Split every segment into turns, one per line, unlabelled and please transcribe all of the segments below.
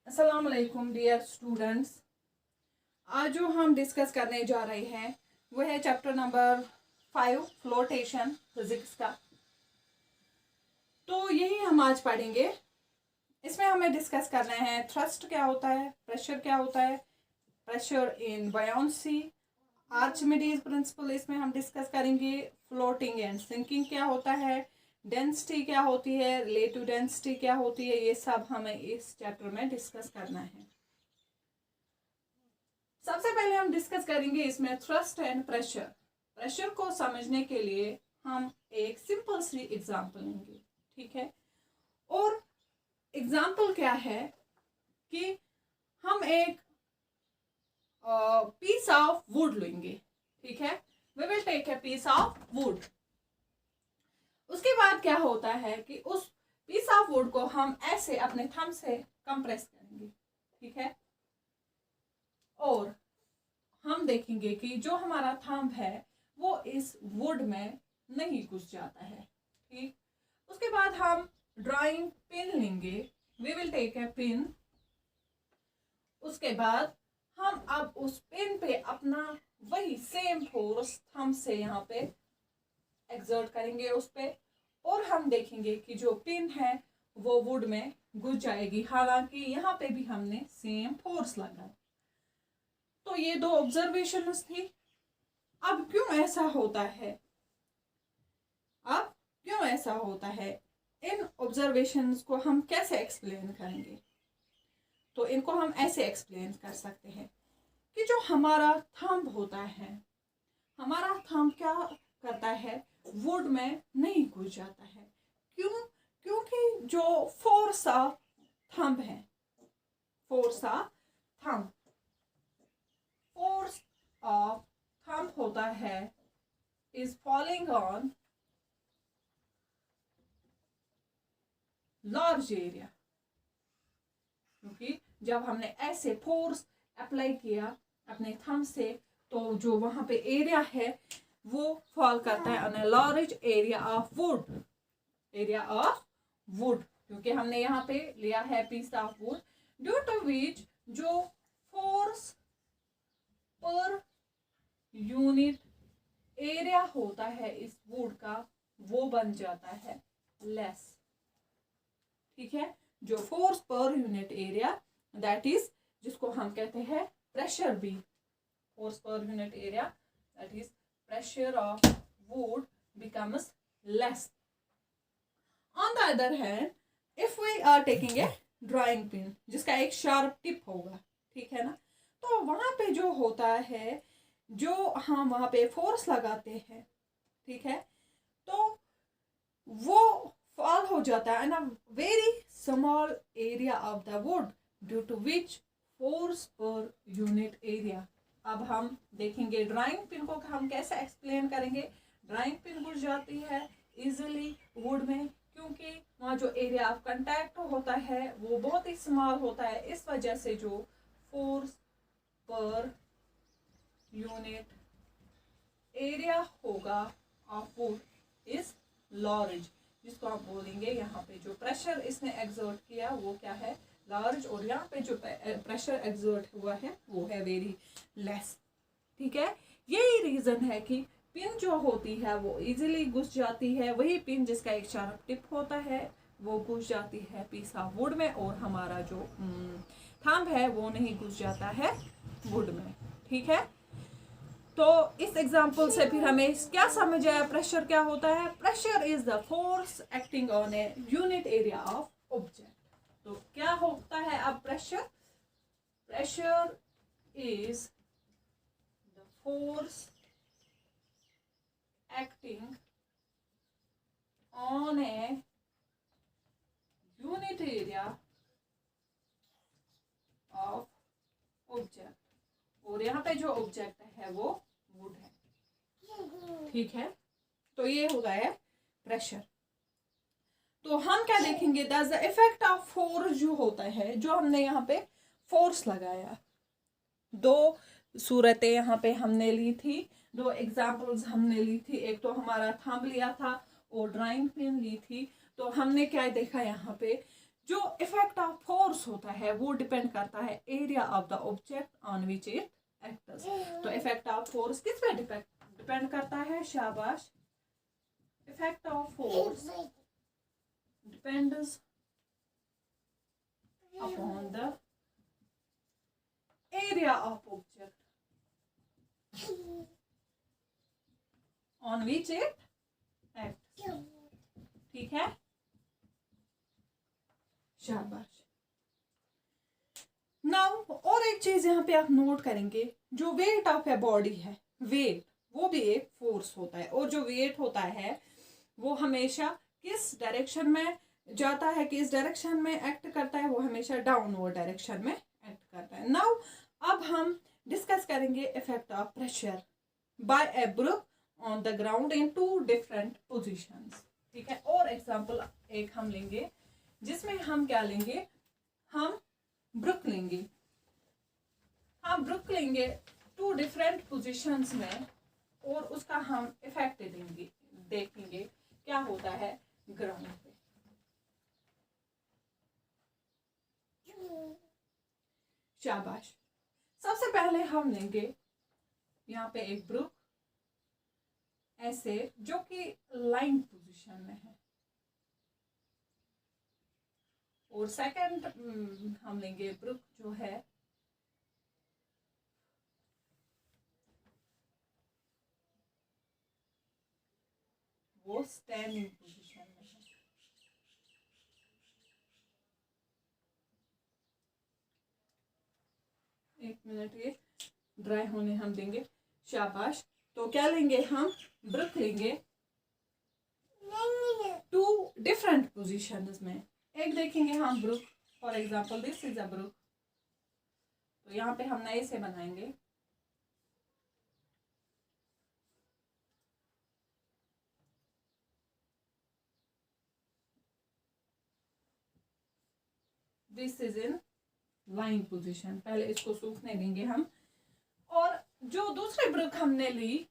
अस्सलाम वालेकुम dear students. आज जो हम डिस्कस करने जा रहे हैं वो है चैप्टर नंबर 5 फ्लोटेशन फिजिक्स का। तो यही हम आज पढ़ेंगे। इसमें हमें डिस्कस करना है थ्रस्ट क्या होता है, प्रेशर क्या होता है, प्रेशर इन बायोंसी, आर्चिमिडीज प्रिंसिपल इसमें हम डिस्कस करेंगे, फ्लोटिंग एंड सिंकिंग क्या होता है, डेंसिटी क्या होती है, रिलेटिव डेंसिटी क्या होती है, ये सब हमें इस चैप्टर में डिस्कस करना है। सबसे पहले हम डिस्कस करेंगे इसमें थ्रस्ट एंड प्रेशर। प्रेशर को समझने के लिए हम एक सिंपल सी एग्जांपल लेंगे, ठीक है। और एग्जांपल क्या है कि हम एक पीस ऑफ वुड लेंगे, ठीक है। We will take a piece of wood. उसके बाद क्या होता है कि उस पीस ऑफ वुड को हम ऐसे अपने थंब से कंप्रेस करेंगे, ठीक है। और हम देखेंगे कि जो हमारा थंब है वो इस वुड में नहीं घुस जाता है, ठीक। उसके बाद हम ड्राइंग पिन लेंगे, we will take a pin. उसके बाद हम अब उस पिन पे अपना वही सेम फोर्स थंब से यहाँ पे एक्सर्ट करेंगे उस पे, और हम देखेंगे कि जो पिन है वो वुड में घुस जाएगी, हालांकि यहाँ पे भी हमने सेम फोर्स लगाया। तो ये दो ऑब्जर्वेशंस थी। अब क्यों ऐसा होता है, इन ऑब्जर्वेशंस को हम कैसे एक्सप्लेन करेंगे? तो इनको हम ऐसे एक्सप्लेन कर सकते हैं कि जो हमारा थंब होता है, हमारा थंब क्या करता है, वुड में नहीं घुस जाता है। क्यों? क्योंकि जो फोर्स ऑफ थंब है, फोर्स ऑफ थंब होता है is falling on large area. क्योंकि जब हमने ऐसे फोर्स अप्लाई किया अपने थंब से, तो जो वहां पे एरिया है वो फॉल करता है on a large area of wood, क्योंकि हमने यहाँ पे लिया है piece of wood, due to which जो फोर्स पर यूनिट एरिया होता है इस वुड का वो बन जाता है लेस, ठीक है। जो force per unit area, that is जिसको हम कहते हैं प्रेशर भी, force per unit area that is pressure of wood becomes less. On the other hand, if we are taking a drawing pin जिसका एक शार्प टिप होगा, ठीक है ना, तो वहां पे जो होता है, जो हम वहां पे फोर्स लगाते हैं, ठीक है, तो वो फॉल हो जाता है in a very small area of the wood, due to which force per unit area. अब हम देखेंगे ड्राइंग पिन को हम कैसे एक्सप्लेन करेंगे। ड्राइंग पिन घुस जाती है इजिली वुड में, क्योंकि वहाँ जो एरिया ऑफ कंटैक्ट होता है वो बहुत ही स्मॉल होता है। इस वजह से जो फोर्स पर यूनिट एरिया होगा ऑफ वुड इज लार्ज, जिसको आप बोलेंगे यहाँ पे जो प्रेशर इसने एक्सर्ट किया वो क्या है, लार्ज, और यहाँ पे जो प्रेशर एक्सर्ट हुआ है वो है वेरी लेस, ठीक है। यही रीजन है कि पिन जो होती है वो इजीली घुस जाती है, वही पिन जिसका एक शार्प टिप होता है वो घुस जाती है पीस ऑफ वुड में, और हमारा जो थंब है वो नहीं घुस जाता है वुड में, ठीक है। तो इस एग्जाम्पल से फिर हमें क्या समझ आया, प्रेशर क्या होता है। Pressure is the force acting on a unit area of object. तो क्या होता है अब pressure is the force acting on a unit area of object, और यहाँ पे जो ऑब्जेक्ट है वो वुड है, ठीक है। तो ये हो गया प्रेशर। तो हम क्या देखेंगे, that's the effect of force जो होता है, जो हमने यहाँ पे फोर्स लगाया। दो सूरतें यहाँ पे हमने ली थी, दो एग्जांपल्स हमने ली थी, एक तो हमारा थंब लिया था और ड्राइंग पिन ली थी। तो हमने क्या देखा यहाँ पे, जो इफेक्ट ऑफ फोर्स होता है वो डिपेंड करता है area of the object on which it acts. तो इफेक्ट ऑफ फोर्स किस पे डिपेंड करता है? शाबाश। Effect of force depends upon the area of object on which it acts. ठीक है, शाबाश। नाउ और एक चीज यहाँ पे आप नोट करेंगे, जो वेट ऑफ ए बॉडी है, वेट वो भी एक फोर्स होता है, और जो वेट होता है वो हमेशा किस डायरेक्शन में जाता है, किस डायरेक्शन में एक्ट करता है? वो हमेशा डाउनवर्ड डायरेक्शन में एक्ट करता है। नाउ अब हम डिस्कस करेंगे effect of pressure by a brick on the ground in 2 different positions. ठीक है, और एग्जाम्पल एक हम लेंगे जिसमें हम क्या लेंगे, हम ब्रुक लेंगे। हम ब्रुक लेंगे 2 डिफरेंट पोजीशंस में, और उसका हम इफेक्ट देंगे, देखेंगे क्या होता है ग्राउंड पे। शाबाश। सबसे पहले हम लेंगे यहाँ पे एक ब्रुक ऐसे, जो कि लाइन पोजीशन में है, और सेकंड हम लेंगे ब्रुक जो है वो स्टैंडिंग पोजीशन में है। एक मिनट, ये ड्राई होने हम देंगे। शाबाश। तो क्या लेंगे हम? ब्रुक लेंगे 2 डिफरेंट पोजीशंस में। एक देखेंगे हम brick, for example this is a brick, तो यहाँ पे हम नए से बनाएंगे। This is in line position. पहले इसको सूखने देंगे हम। और जो दूसरी ब्रुक हमने ली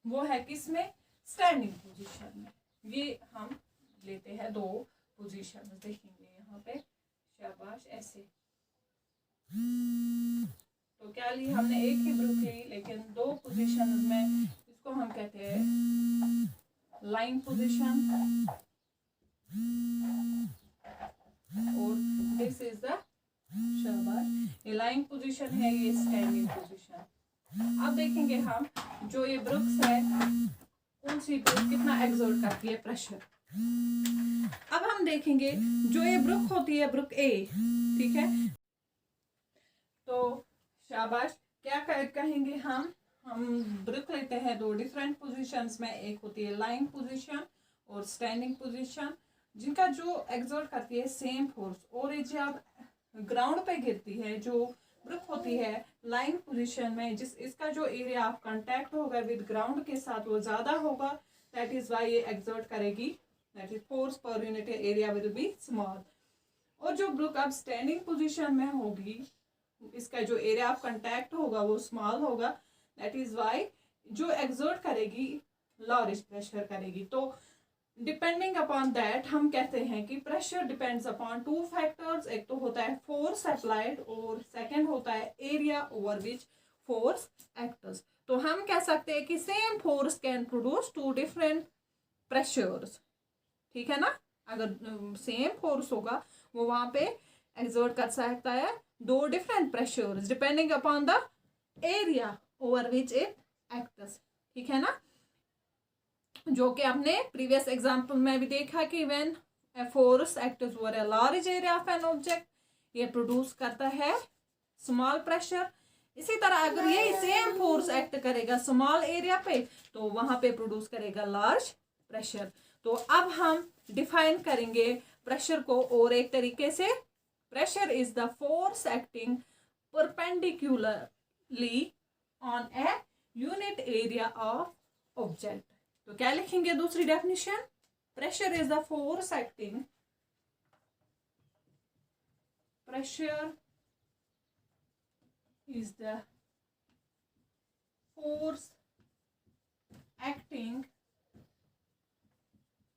वो है किसमें? स्टैंडिंग पोजीशन में। ये हम लेते हैं 2 पोजीशन, देखेंगे यहाँ पे। शाबाश, ऐसे। तो क्या ली हमने? एक ही ब्रुक ली, लेकिन 2 पोजीशन में। इसको हम कहते हैं लाइन पोजीशन, और दिस इज द, शाबाश, ये लाइन पोजीशन है, ये स्टैंडिंग पोजीशन। अब देखेंगे हम जो ये ब्रुक्स है, कौन सी ब्रुक कितना एक्सर्ट करती है प्रेशर। अब हम देखेंगे जो ये ब्रुक होती है, ब्रुक ए, ठीक है। तो शाबाश, क्या कहेंगे हम ब्रुक लेते हैं 2 डिफरेंट पोजीशंस में। एक होती है लाइन पोजीशन और स्टैंडिंग पोजीशन, जिनका जो एक्सर्ट करती है सेम फोर्स। और ये जब ग्राउंड पे गिरती है, जो ब्रुक होती है लाइन पोजीशन में, इसका जो एरिया ऑफ कांटेक्ट होगा विद ग्राउंड के साथ वो ज्यादा होगा, दैट इज व्हाई ये एक्सर्ट करेगी, that is force per unit area will be small. और जो ब्रुक अब स्टैंडिंग पोजीशन में होगी, इसका जो एरिया ऑफ कांटेक्ट होगा वो स्मॉल होगा, दैट इज व्हाई जो एक्सर्ट करेगी लार्ज प्रेशर करेगी। तो डिपेंडिंग अपॉन दैट हम कहते हैं कि प्रेशर डिपेंड्स अपॉन 2 फैक्टर्स। एक तो होता है फोर्स अप्लाइड, और सेकंड होता है area over which force acts. तो हम कह सकते हैं कि same force can produce 2 different pressures. ठीक है ना? अगर सेम फोर्स होगा वो वहां पे एक्सर्ट कर सकता है 2 different pressures depending upon the area over which it acts. ठीक है ना? जो कि आपने प्रीवियस एग्जांपल में भी देखा कि when a force acts over A large area of an object, ये प्रोड्यूस करता है स्मॉल प्रेशर। इसी तरह अगर ये सेम फोर्स एक्ट करेगा स्मॉल एरिया पे, तो वहां पे प्रोड्यूस करेगा लार्ज प्रेशर। तो अब हम डिफाइन करेंगे प्रेशर को और एक तरीके से। Pressure is the force acting perpendicularly on a unit area of object. तो क्या लिखेंगे दूसरी definition? Pressure is the force acting, pressure is the force acting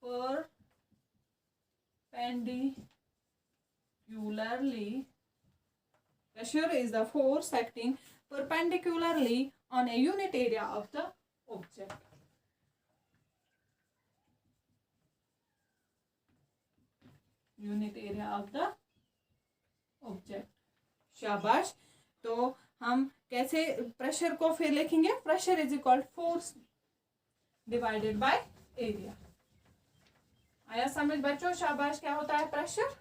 perpendicularly pressure is the force acting perpendicularly on a unit area of the object. Unit area of the object. शाबाश. तो हम कैसे pressure को फिर लिखेंगे? Pressure is equal force divided by area. आया समझ बच्चों? शाबाश. क्या होता है प्रेशर?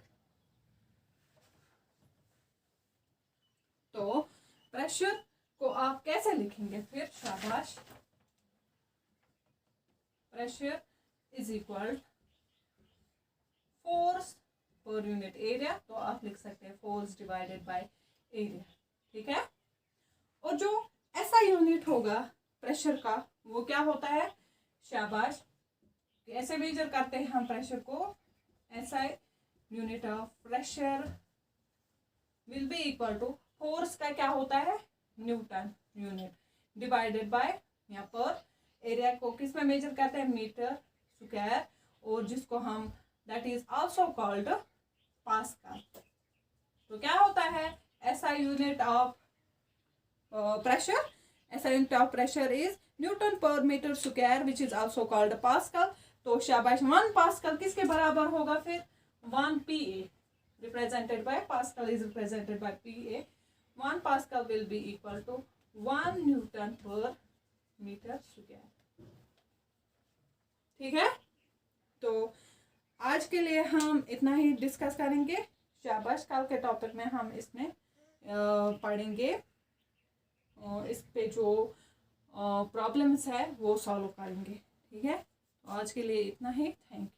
तो प्रेशर को आप कैसे लिखेंगे फिर? शाबाश. Pressure is equal force per unit area. तो आप लिख सकते हैं फोर्स डिवाइडेड बाय एरिया. ठीक है. और जो ऐसा यूनिट होगा प्रेशर का वो क्या होता है? शाबाश. ऐसे मेजर करते हैं हम प्रेशर को. ऐसा unit of pressure will be equal to force का क्या होता है? न्यूटन यूनिट डिवाइडेड बाय यहाँ पर एरिया को किस में मेजर करते हैं? Metre square. और जिसको हम that is also called pascal. तो क्या होता है? SI unit of pressure, SI unit of pressure is newton per metre square which is also called pascal. तो शाबाश. 1 पास्कल किसके बराबर होगा फिर? 1 PA represented by Pascal is represented by PA. 1 Pascal will be equal to 1 Newton per meter square. ठीक है. तो आज के लिए हम इतना ही डिस्कस करेंगे. शाबाश. कल के टॉपिक में हम इसमें पढ़ेंगे. इस पे जो प्रॉब्लम्स है वो सॉल्व करेंगे. ठीक है. आज के लिए इतना ही. Thank you.